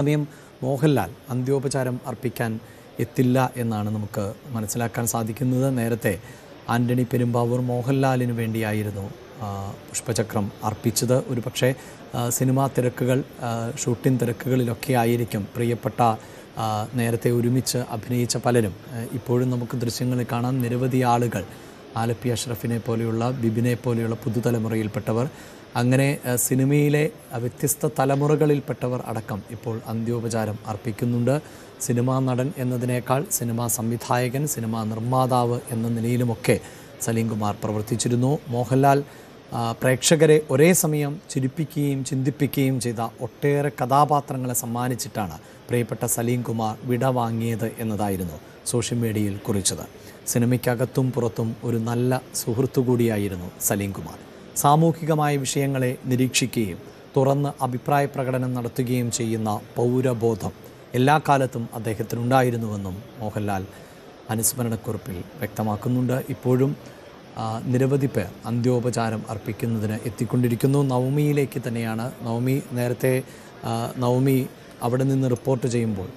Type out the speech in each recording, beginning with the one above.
സമയം മോഹൻലാൽ അന്ത്യോപചാരം അർപ്പിക്കാൻ എത്തില്ല എന്നാണ് നമുക്ക് മനസ്സിലാക്കാൻ സാധിക്കുന്നത്. നേരത്തെ ആന്റണി പെരുമ്പാവൂർ മോഹൻലാലിന് വേണ്ടിയായിരുന്നു പുഷ്പചക്രം അർപ്പിച്ചത്. ഒരു പക്ഷേ സിനിമാ തിരക്കുകൾ, ഷൂട്ടിംഗ് തിരക്കുകളിലൊക്കെ ആയിരിക്കും പ്രിയപ്പെട്ട നേരത്തെ ഒരുമിച്ച് അഭിനയിച്ച പലരും. ഇപ്പോഴും നമുക്ക് ദൃശ്യങ്ങളിൽ കാണാം നിരവധി ആളുകൾ, ആലപ്പി അഷ്റഫിനെ പോലെയുള്ള, ബിബിനെ പോലെയുള്ള പുതുതലമുറയിൽപ്പെട്ടവർ, അങ്ങനെ സിനിമയിലെ വ്യത്യസ്ത തലമുറകളിൽപ്പെട്ടവർ അടക്കം ഇപ്പോൾ അന്ത്യോപചാരം അർപ്പിക്കുന്നുണ്ട്. സിനിമാ നടൻ എന്നതിനേക്കാൾ സിനിമാ സംവിധായകൻ, സിനിമാ നിർമ്മാതാവ് എന്ന നിലയിലുമൊക്കെ സലീം കുമാർ പ്രവർത്തിച്ചിരുന്നു. മോഹൻലാൽ പ്രേക്ഷകരെ ഒരേ സമയം ചിരിപ്പിക്കുകയും ചിന്തിപ്പിക്കുകയും ചെയ്ത ഒട്ടേറെ കഥാപാത്രങ്ങളെ സമ്മാനിച്ചിട്ടാണ് പ്രിയപ്പെട്ട സലീം കുമാർ വിട വാങ്ങിയത് എന്നതായിരുന്നു സോഷ്യൽ മീഡിയയിൽ കുറിച്ചത്. സിനിമയ്ക്കകത്തും പുറത്തും ഒരു നല്ല സുഹൃത്തു കൂടിയായിരുന്നു സലീം കുമാർ. സാമൂഹികമായ വിഷയങ്ങളെ നിരീക്ഷിക്കുകയും തുറന്ന് അഭിപ്രായ പ്രകടനം നടത്തുകയും ചെയ്യുന്ന പൗരബോധം എല്ലാ കാലത്തും അദ്ദേഹത്തിനുണ്ടായിരുന്നുവെന്നും മോഹൻലാൽ അനുസ്മരണക്കുറിപ്പിൽ വ്യക്തമാക്കുന്നുണ്ട്. ഇപ്പോഴും നിരവധി പേർ അന്ത്യോപചാരം അർപ്പിക്കുന്നതിന് എത്തിക്കൊണ്ടിരിക്കുന്നു. നവമിയിലേക്ക് തന്നെയാണ്. നവമി അവിടെ നിന്ന് റിപ്പോർട്ട് ചെയ്യുമ്പോൾ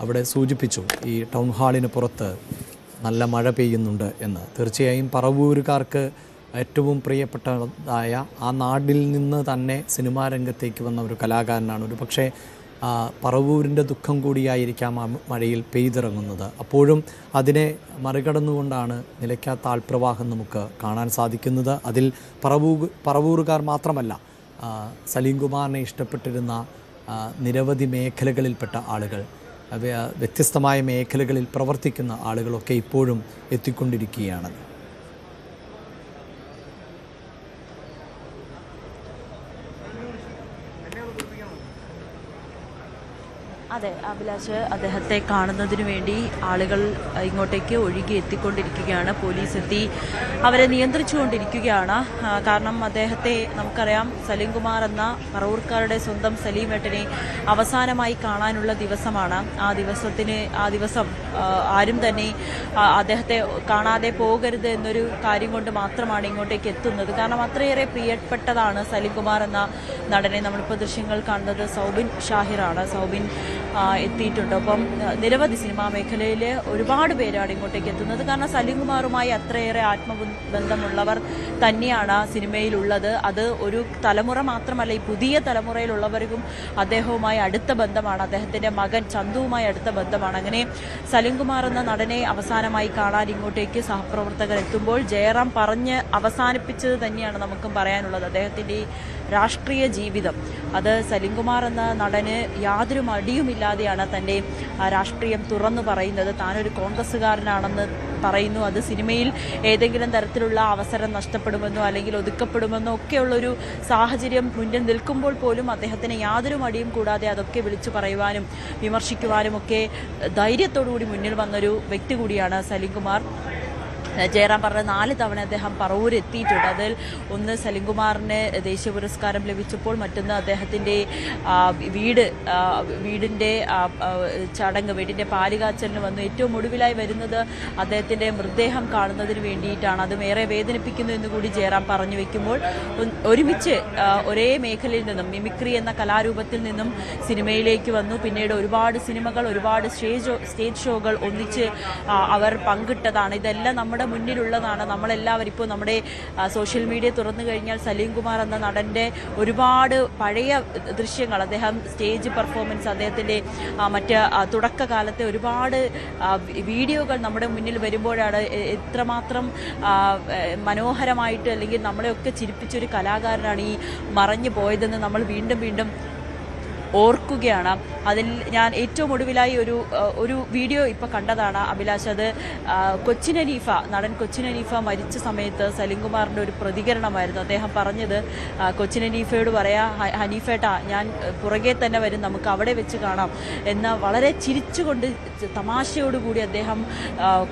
അവിടെ സൂചിപ്പിച്ചു ഈ ടൗൺ ഹാളിന് പുറത്ത് നല്ല മഴ പെയ്യുന്നുണ്ട് എന്ന്. തീർച്ചയായും പറവൂരുകാർക്ക് ഏറ്റവും പ്രിയപ്പെട്ടതായ ആ നാടിൽ നിന്ന് തന്നെ സിനിമാ രംഗത്തേക്ക് വന്ന ഒരു കലാകാരനാണ്. ഒരു പക്ഷേ പറവൂരിൻ്റെ ദുഃഖം കൂടിയായിരിക്കാം ആ മഴയിൽ പെയ്തിറങ്ങുന്നത്. അപ്പോഴും അതിനെ മറികടന്നുകൊണ്ടാണ് നിലയ്ക്കാത്ത ആൾപ്രവാഹം നമുക്ക് കാണാൻ സാധിക്കുന്നത്. അതിൽ പറവൂരുകാർ മാത്രമല്ല, സലീം കുമാറിനെ ഇഷ്ടപ്പെട്ടിരുന്ന നിരവധി മേഖലകളിൽപ്പെട്ട ആളുകൾ, വ്യത്യസ്തമായ മേഖലകളിൽ പ്രവർത്തിക്കുന്ന ആളുകളൊക്കെ ഇപ്പോഴും എത്തിക്കൊണ്ടിരിക്കുകയാണ്. അതെ അഭിലാഷ്, അദ്ദേഹത്തെ കാണുന്നതിന് വേണ്ടി ആളുകൾ ഇങ്ങോട്ടേക്ക് ഒഴുകി എത്തിക്കൊണ്ടിരിക്കുകയാണ്. പോലീസ് എത്തി അവരെ നിയന്ത്രിച്ചുകൊണ്ടിരിക്കുകയാണ്. കാരണം അദ്ദേഹത്തെ നമുക്കറിയാം, സലീം കുമാർ എന്ന പറവൂർക്കാരുടെ സ്വന്തം സലീമേട്ടനെ അവസാനമായി കാണാനുള്ള ദിവസമാണ്. ആ ദിവസം ആരും തന്നെ അദ്ദേഹത്തെ കാണാതെ പോകരുത് എന്നൊരു കാര്യം കൊണ്ട് മാത്രമാണ് ഇങ്ങോട്ടേക്ക് എത്തുന്നത്. കാരണം അത്രയേറെ പ്രിയപ്പെട്ടതാണ് സലീം കുമാർ എന്ന നടനെ. നമ്മളിപ്പോൾ ദൃശ്യങ്ങൾ കാണുന്നത് സൗബിൻ ഷാഹിറാണ്. സൗബിൻ എത്തിയിട്ടുണ്ട്. അപ്പം നിരവധി സിനിമാ മേഖലയിൽ ഒരുപാട് പേരാണ് ഇങ്ങോട്ടേക്ക് എത്തുന്നത്. കാരണം സലീം കുമാറുമായി അത്രയേറെ ആത്മബന്ധമുള്ളവർ തന്നെയാണ് സിനിമയിലുള്ളത്. അത് ഒരു തലമുറ മാത്രമല്ല, ഈ പുതിയ തലമുറയിലുള്ളവർക്കും അദ്ദേഹവുമായി അടുത്ത ബന്ധമാണ്. അദ്ദേഹത്തിൻ്റെ മകൻ ചന്തുവുമായി അടുത്ത ബന്ധമാണ്. അങ്ങനെ സലീം കുമാർ എന്ന നടനെ അവസാനമായി കാണാൻ ഇങ്ങോട്ടേക്ക് സഹപ്രവർത്തകർ എത്തുമ്പോൾ ജയറാം പറഞ്ഞ് അവസാനിപ്പിച്ചത് തന്നെയാണ് നമുക്കും പറയാനുള്ളത്. അദ്ദേഹത്തിൻ്റെ ഈ രാഷ്ട്രീയ ജീവിതം, അത് സലീം കുമാർ എന്ന നടന് യാതൊരു മടിയുമില്ലാതെയാണ് തൻ്റെ രാഷ്ട്രീയം തുറന്നു പറയുന്നത്. താനൊരു കോൺഗ്രസ്സുകാരനാണെന്ന് പറയുന്നു. അത് സിനിമയിൽ ഏതെങ്കിലും തരത്തിലുള്ള അവസരം നഷ്ടപ്പെടുമെന്നോ അല്ലെങ്കിൽ ഒതുക്കപ്പെടുമെന്നോ ഒക്കെയുള്ളൊരു സാഹചര്യം മുന്നിൽ നിൽക്കുമ്പോൾ പോലും അദ്ദേഹത്തിന് യാതൊരു മടിയും കൂടാതെ അതൊക്കെ വിളിച്ചു പറയുവാനും വിമർശിക്കുവാനും ഒക്കെ ധൈര്യത്തോടുകൂടി മുന്നിൽ വന്നൊരു വ്യക്തി കൂടിയാണ് സലീം കുമാർ. ജയറാം പറഞ്ഞ 4 തവണ അദ്ദേഹം പറവൂർ എത്തിയിട്ടുണ്ട്. അതിൽ ഒന്ന് സലീം കുമാറിന് ദേശീയ പുരസ്കാരം ലഭിച്ചപ്പോൾ, മറ്റൊന്ന് അദ്ദേഹത്തിൻ്റെ വീടിൻ്റെ ചടങ്ങ്, വീടിൻ്റെ പാലുകാച്ചലിന് വന്നു. ഏറ്റവും ഒടുവിലായി വരുന്നത് അദ്ദേഹത്തിൻ്റെ മൃതദേഹം കാണുന്നതിന് വേണ്ടിയിട്ടാണ്. അതും ഏറെ വേദനിപ്പിക്കുന്നു എന്ന് കൂടി ജയറാം പറഞ്ഞു വെക്കുമ്പോൾ, ഒരുമിച്ച് ഒരേ മേഖലയിൽ നിന്നും, മിമിക്രി എന്ന കലാരൂപത്തിൽ നിന്നും സിനിമയിലേക്ക് വന്നു. പിന്നീട് ഒരുപാട് സിനിമകൾ, ഒരുപാട് സ്റ്റേജ് ഷോകൾ ഒന്നിച്ച് അവർ പങ്കിട്ടതാണ്. ഇതെല്ലാം നമ്മുടെ മുന്നിലുള്ളതാണ്. നമ്മളെല്ലാവരും ഇപ്പോൾ നമ്മുടെ സോഷ്യൽ മീഡിയ തുറന്നു കഴിഞ്ഞാൽ സലീം കുമാർ എന്ന നടൻ്റെ ഒരുപാട് പഴയ ദൃശ്യങ്ങൾ, അദ്ദേഹം സ്റ്റേജ് പെർഫോമൻസ്, അദ്ദേഹത്തിൻ്റെ മറ്റ് തുടക്കകാലത്തെ ഒരുപാട് വീഡിയോകൾ നമ്മുടെ മുന്നിൽ വരുമ്പോഴാണ് എത്രമാത്രം മനോഹരമായിട്ട് അല്ലെങ്കിൽ നമ്മളെയൊക്കെ ചിരിപ്പിച്ചൊരു കലാകാരനാണ് ഈ മറഞ്ഞു പോയതെന്ന് നമ്മൾ വീണ്ടും വീണ്ടും ഓർക്കുകയാണ്. അതിൽ ഞാൻ ഏറ്റവും ഒടുവിലായി ഒരു വീഡിയോ ഇപ്പോൾ കണ്ടതാണ് അഭിലാഷ്. അത് നടൻ കൊച്ചിൻ ഹനീഫ മരിച്ച സമയത്ത് സലീം കുമാറിൻ്റെ ഒരു പ്രതികരണമായിരുന്നു. അദ്ദേഹം പറഞ്ഞത്, കൊച്ചിൻ ഹനീഫയോട് പറയാ, ഹനീഫേട്ടാ ഞാൻ പുറകെ തന്നെ വരും, നമുക്ക് അവിടെ വെച്ച് കാണാം എന്ന വളരെ ചിരിച്ചുകൊണ്ട് തമാശയോടുകൂടി അദ്ദേഹം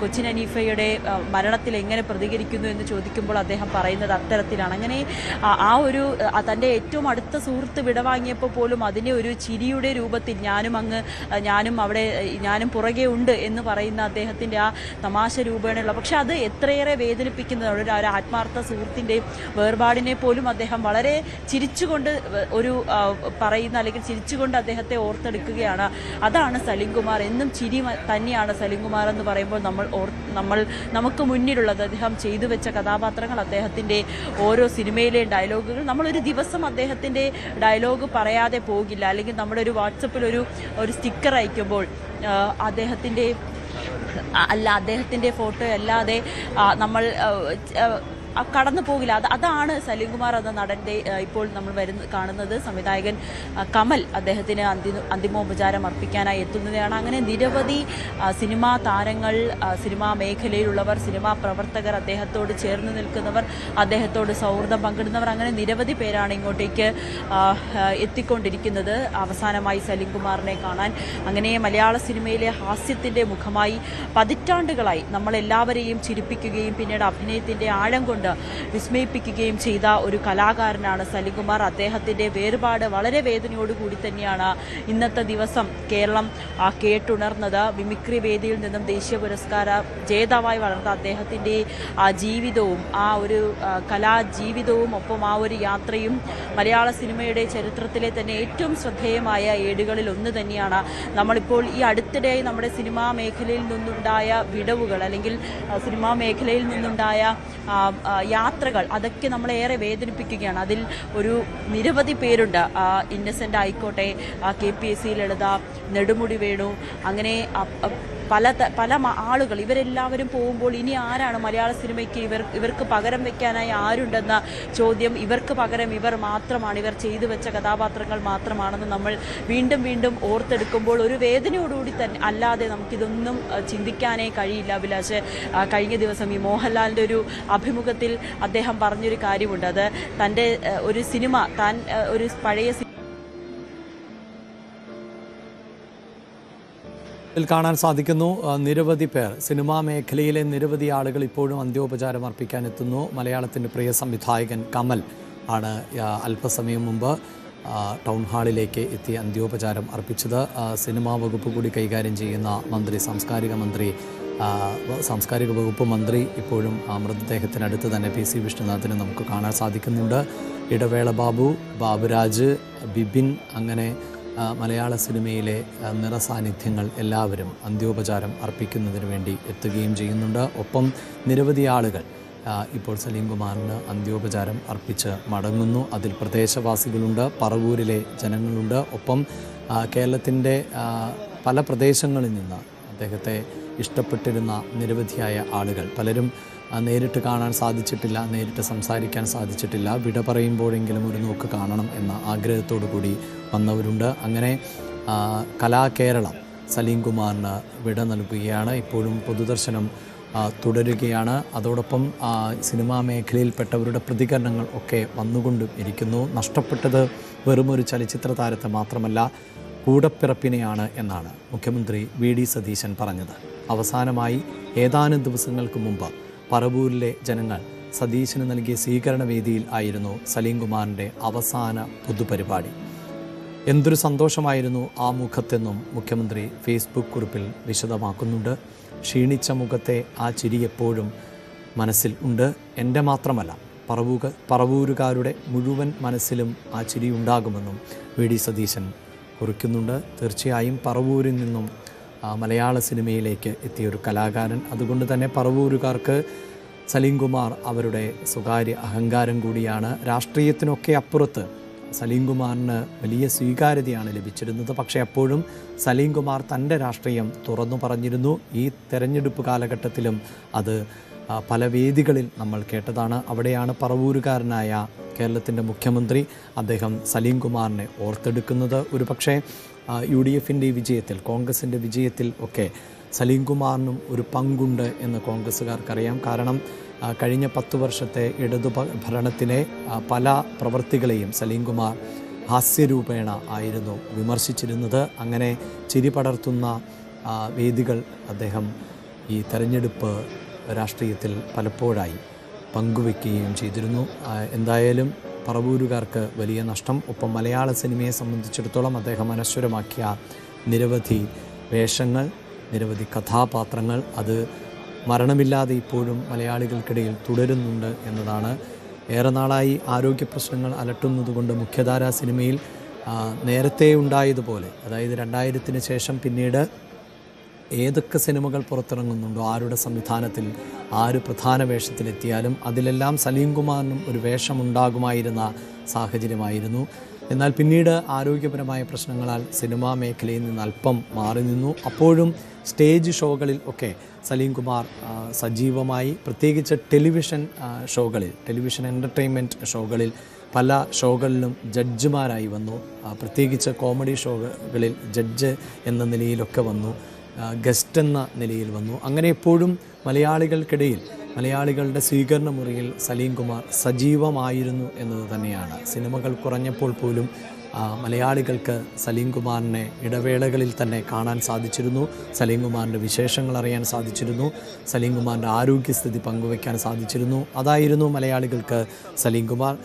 കൊച്ചിൻ ഹനീഫയുടെ മരണത്തിൽ എങ്ങനെ പ്രതികരിക്കുന്നു എന്ന് ചോദിക്കുമ്പോൾ അദ്ദേഹം പറയുന്നത് അത്തരത്തിലാണ്. അങ്ങനെ തൻ്റെ ഏറ്റവും അടുത്ത സുഹൃത്ത് വിടവാങ്ങിയപ്പോൾ പോലും അതിനെ ഒരു ഒരു ചിരിയുടെ രൂപത്തിൽ ഞാനും പുറകെ ഉണ്ട് എന്ന് പറയുന്ന അദ്ദേഹത്തിൻ്റെ ആ തമാശ രൂപേണയുള്ള, പക്ഷെ അത് എത്രയേറെ വേദനിപ്പിക്കുന്നതാണ്. ഒരു ആത്മാർത്ഥ സുഹൃത്തിൻ്റെ വേർപാടിനെ പോലും അദ്ദേഹം വളരെ ചിരിച്ചുകൊണ്ട് പറയുന്ന, അല്ലെങ്കിൽ ചിരിച്ചുകൊണ്ട് അദ്ദേഹത്തെ ഓർത്തെടുക്കുകയാണ്. അതാണ് സലീം കുമാർ. എന്നും ചിരി തന്നെയാണ് സലീം കുമാർ എന്ന് പറയുമ്പോൾ നമുക്ക് മുന്നിലുള്ളത്. അദ്ദേഹം ചെയ്തു വെച്ച കഥാപാത്രങ്ങൾ, അദ്ദേഹത്തിൻ്റെ ഓരോ സിനിമയിലെ ഡയലോഗുകൾ. നമ്മളൊരു ദിവസം അദ്ദേഹത്തിൻ്റെ ഡയലോഗ് പറയാതെ പോകില്ല. അല്ലെങ്കിൽ നമ്മുടെ ഒരു വാട്സപ്പിൽ ഒരു സ്റ്റിക്കർ അയക്കുമ്പോൾ അദ്ദേഹത്തിൻ്റെ ഫോട്ടോ അല്ലാതെ നമ്മൾ കടന്നു പോകില്ല. അതാണ് സലീം കുമാർ എന്ന നടൻ്റെ ഇപ്പോൾ നമ്മൾ കാണുന്നത്. സംവിധായകൻ കമൽ അദ്ദേഹത്തിന് അന്തിമോപചാരം അർപ്പിക്കാനായി എത്തുന്നതാണ്. അങ്ങനെ നിരവധി സിനിമാ താരങ്ങൾ, സിനിമാ മേഖലയിലുള്ളവർ, സിനിമാ പ്രവർത്തകർ, അദ്ദേഹത്തോട് ചേർന്ന് നിൽക്കുന്നവർ, അദ്ദേഹത്തോട് സൗഹൃദം പങ്കിടുന്നവർ, അങ്ങനെ നിരവധി പേരാണ് ഇങ്ങോട്ടേക്ക് എത്തിക്കൊണ്ടിരിക്കുന്നത് അവസാനമായി സലീം കുമാറിനെ കാണാൻ. അങ്ങനെ മലയാള സിനിമയിലെ ഹാസ്യത്തിൻ്റെ മുഖമായി പതിറ്റാണ്ടുകളായി നമ്മളെല്ലാവരെയും ചിരിപ്പിക്കുകയും പിന്നീട് അഭിനയത്തിൻ്റെ ആഴം കൊണ്ട് വിസ്മയിപ്പിക്കുകയും ചെയ്ത ഒരു കലാകാരനാണ് സലീം കുമാർ. അദ്ദേഹത്തിൻ്റെ വേർപാട് വളരെ വേദനയോടുകൂടി തന്നെയാണ് ഇന്നത്തെ ദിവസം കേരളം കേട്ടുണർന്നത്. മിമിക്രി വേദിയിൽ നിന്നും ദേശീയ പുരസ്കാര ജേതാവായി വളർന്ന അദ്ദേഹത്തിൻ്റെ ആ ജീവിതവും, ആ ഒരു കലാജീവിതവും, ഒപ്പം ആ ഒരു യാത്രയും മലയാള സിനിമയുടെ ചരിത്രത്തിലെ തന്നെ ഏറ്റവും ശ്രദ്ധേയമായ ഏടുകളിൽ ഒന്ന് തന്നെയാണ്. നമ്മളിപ്പോൾ ഈ അടുത്തിടെയായി നമ്മുടെ സിനിമാ മേഖലയിൽ നിന്നുണ്ടായ വിടവുകൾ, അല്ലെങ്കിൽ സിനിമാ മേഖലയിൽ നിന്നുണ്ടായ യാത്രകൾ, അതൊക്കെ നമ്മളേറെ വേദനിപ്പിക്കുകയാണ്. അതിൽ നിരവധി പേരുണ്ട്. ഇന്നസെൻ്റ് ആയിക്കോട്ടെ, KPSC ലളിത, നെടുമുടി വേണു, അങ്ങനെ പല ആളുകൾ, ഇവരെല്ലാവരും പോകുമ്പോൾ ഇനി ആരാണ് മലയാള സിനിമയ്ക്ക് ഇവർക്ക് പകരം വെക്കാനായി ആരുണ്ടെന്ന ചോദ്യം, ഇവർക്ക് പകരം ഇവർ മാത്രമാണ്, ഇവർ ചെയ്തു വെച്ച കഥാപാത്രങ്ങൾ മാത്രമാണെന്ന് നമ്മൾ വീണ്ടും വീണ്ടും ഓർത്തെടുക്കുമ്പോൾ ഒരു വേദനയോടുകൂടി തന്നെ അല്ലാതെ നമുക്കിതൊന്നും ചിന്തിക്കാനേ കഴിയില്ല. അഭിലാഷ്, കഴിഞ്ഞ ദിവസം ഈ മോഹൻലാലിൻ്റെ ഒരു അഭിമുഖത്തിൽ അദ്ദേഹം പറഞ്ഞൊരു കാര്യമുണ്ട്. അത് തൻ്റെ ഒരു സിനിമ, താൻ ഒരു പഴയ കാണാൻ സാധിക്കുന്നു. നിരവധി പേർ, സിനിമാ മേഖലയിലെ നിരവധി ആളുകൾ ഇപ്പോഴും അന്ത്യോപചാരം അർപ്പിക്കാൻ എത്തുന്നു. മലയാളത്തിൻ്റെ പ്രിയ സംവിധായകൻ കമൽ ആണ് അല്പസമയം മുമ്പ് ടൗൺ ഹാളിലേക്ക് എത്തി അന്ത്യോപചാരം അർപ്പിച്ചത്. സിനിമാ വകുപ്പ് കൂടി കൈകാര്യം ചെയ്യുന്ന മന്ത്രി, സാംസ്കാരിക വകുപ്പ് മന്ത്രി ഇപ്പോഴും മൃതദേഹത്തിനടുത്ത് തന്നെ PC വിഷ്ണുനാഥിനെ നമുക്ക് കാണാൻ സാധിക്കുന്നുണ്ട്. ഇടവേള ബാബുരാജ്, ബിബിൻ, അങ്ങനെ മലയാള സിനിമയിലെ നിറസാന്നിധ്യങ്ങൾ എല്ലാവരും അന്ത്യോപചാരം അർപ്പിക്കുന്നതിന് വേണ്ടി എത്തുകയും ചെയ്യുന്നുണ്ട്. ഒപ്പം നിരവധി ആളുകൾ ഇപ്പോൾ സലീം കുമാറിന് അന്ത്യോപചാരം അർപ്പിച്ച് മടങ്ങുന്നു. അതിൽ പ്രദേശവാസികളുണ്ട്, പറവൂരിലെ ജനങ്ങളുണ്ട്, ഒപ്പം കേരളത്തിൻ്റെ പല പ്രദേശങ്ങളിൽ നിന്ന് അദ്ദേഹത്തെ ഇഷ്ടപ്പെട്ടിരുന്ന നിരവധിയായ ആളുകൾ. പലരും നേരിട്ട് കാണാൻ സാധിച്ചിട്ടില്ല, നേരിട്ട് സംസാരിക്കാൻ സാധിച്ചിട്ടില്ല, വിട പറയുമ്പോഴെങ്കിലും ഒരു നോക്ക് കാണണം എന്ന ആഗ്രഹത്തോടു കൂടി വന്നവരുണ്ട്. അങ്ങനെ കലാകേരളം സലീം കുമാറിന് വിട നൽകുകയാണ്. ഇപ്പോഴും പൊതുദർശനം തുടരുകയാണ്. അതോടൊപ്പം സിനിമാ മേഖലയിൽപ്പെട്ടവരുടെ പ്രതികരണങ്ങൾ ഒക്കെ വന്നുകൊണ്ടും ഇരിക്കുന്നു. നഷ്ടപ്പെട്ടത് വെറുമൊരു ചലച്ചിത്ര താരത്തെ മാത്രമല്ല, കൂടപ്പിറപ്പിനെയാണ് എന്നാണ് മുഖ്യമന്ത്രി VD സതീശൻ പറഞ്ഞത്. അവസാനമായി ഏതാനും ദിവസങ്ങൾക്ക് മുമ്പ് പറവൂരിലെ ജനങ്ങൾ സതീശന് നൽകിയ സ്വീകരണ വേദിയിൽ ആയിരുന്നു സലീം കുമാറിൻ്റെ അവസാന പൊതുപരിപാടി. എന്തൊരു സന്തോഷമായിരുന്നു ആ മുഖത്തെന്നും മുഖ്യമന്ത്രി ഫേസ്ബുക്ക് കുറിപ്പിൽ വിശദമാക്കുന്നുണ്ട്. ക്ഷീണിച്ച മുഖത്തെ ആ ചിരി എപ്പോഴും മനസ്സിൽ ഉണ്ട്. എൻ്റെ മാത്രമല്ല, പറവൂരുകാരുടെ മുഴുവൻ മനസ്സിലും ആ ചിരി ഉണ്ടാകുമെന്നും VD സതീശൻ കുറിക്കുന്നുണ്ട്. തീർച്ചയായും പറവൂരിൽ നിന്നും മലയാള സിനിമയിലേക്ക് എത്തിയൊരു കലാകാരൻ. അതുകൊണ്ട് തന്നെ പറവൂരുകാർക്ക് സലീം കുമാർ അവരുടെ സ്വകാര്യ അഹങ്കാരം കൂടിയാണ്. രാഷ്ട്രീയത്തിനൊക്കെ അപ്പുറത്ത് സലീം കുമാറിന് വലിയ സ്വീകാര്യതയാണ് ലഭിച്ചിരുന്നത്. പക്ഷേ അപ്പോഴും സലീം കുമാർ തൻ്റെ രാഷ്ട്രീയം തുറന്നു പറഞ്ഞിരുന്നു. ഈ തെരഞ്ഞെടുപ്പ് കാലഘട്ടത്തിലും അത് പല വേദികളിൽ നമ്മൾ കേട്ടതാണ്. അവിടെയാണ് പറവൂരുകാരനായ കേരളത്തിൻ്റെ മുഖ്യമന്ത്രി അദ്ദേഹം സലീം കുമാറിനെ ഓർത്തെടുക്കുന്നത്. ഒരു പക്ഷേ UDFൻ്റെ വിജയത്തിൽ, കോൺഗ്രസിൻ്റെ വിജയത്തിൽ ഒക്കെ സലീം കുമാറിനും ഒരു പങ്കുണ്ട് എന്ന് കോൺഗ്രസ്സുകാർക്കറിയാം. കാരണം കഴിഞ്ഞ 10 വർഷത്തെ ഇടതു ഭരണത്തിലെ പല പ്രവൃത്തികളെയും സലീം കുമാർ ഹാസ്യരൂപേണ ആയിരുന്നു വിമർശിച്ചിരുന്നത്. അങ്ങനെ ചിരി പടർത്തുന്ന വേദികൾ അദ്ദേഹം ഈ തെരഞ്ഞെടുപ്പ് രാഷ്ട്രീയത്തിൽ പലപ്പോഴായി പങ്കുവയ്ക്കുകയും ചെയ്തിരുന്നു. എന്തായാലും പറവൂരുകാർക്ക് വലിയ നഷ്ടം. ഒപ്പം മലയാള സിനിമയെ സംബന്ധിച്ചിടത്തോളം അദ്ദേഹം അനശ്വരമാക്കിയ നിരവധി വേഷങ്ങൾ, നിരവധി കഥാപാത്രങ്ങൾ അത് മരണമില്ലാതെ ഇപ്പോഴും മലയാളികൾക്കിടയിൽ തുടരുന്നുണ്ട് എന്നതാണ്. ഏറെ നാളായി ആരോഗ്യ പ്രശ്നങ്ങൾ അലട്ടുന്നതുകൊണ്ട് മുഖ്യധാരാ സിനിമയിൽ നേരത്തെ ഉണ്ടായതുപോലെ, അതായത് 2000-ന് ശേഷം പിന്നീട് ഏതൊക്കെ സിനിമകൾ പുറത്തിറങ്ങുന്നുണ്ടോ, ആരുടെ സംവിധാനത്തിൽ ആര് പ്രധാന വേഷത്തിലെത്തിയാലും അതിലെല്ലാം സലീം കുമാറിനും ഒരു വേഷമുണ്ടാകുമായിരുന്ന സാഹചര്യമായിരുന്നു. എന്നാൽ പിന്നീട് ആരോഗ്യപരമായ പ്രശ്നങ്ങളാൽ സിനിമാ മേഖലയിൽ നിന്ന് അല്പം മാറി നിന്നു. അപ്പോഴും സ്റ്റേജ് ഷോകളിൽ ഒക്കെ സലീം കുമാർ സജീവമായി, പ്രത്യേകിച്ച് ടെലിവിഷൻ ഷോകളിൽ, ടെലിവിഷൻ എൻ്റർടൈൻമെൻറ്റ് ഷോകളിൽ പല ഷോകളിലും ജഡ്ജിമാരായി വന്നു. പ്രത്യേകിച്ച് കോമഡി ഷോകളിൽ ജഡ്ജ് എന്ന നിലയിലൊക്കെ വന്നു, ഗസ്റ്റ് എന്ന നിലയിൽ വന്നു. അങ്ങനെ എപ്പോഴും മലയാളികൾക്കിടയിൽ, മലയാളികളുടെ സ്വീകരണ മുറിയിൽ സലീം കുമാർ സജീവമായിരുന്നു എന്നത് തന്നെയാണ്. സിനിമകൾ കുറഞ്ഞപ്പോൾ പോലും മലയാളികൾക്ക് സലീം കുമാറിനെ ഇടവേളകളിൽ തന്നെ കാണാൻ സാധിച്ചിരുന്നു. സലീം കുമാറിൻ്റെ വിശേഷങ്ങൾ അറിയാൻ സാധിച്ചിരുന്നു. സലീം കുമാറിൻ്റെ ആരോഗ്യസ്ഥിതി പങ്കുവയ്ക്കാൻ സാധിച്ചിരുന്നു. അതായിരുന്നു മലയാളികൾക്ക് സലീം കുമാർ.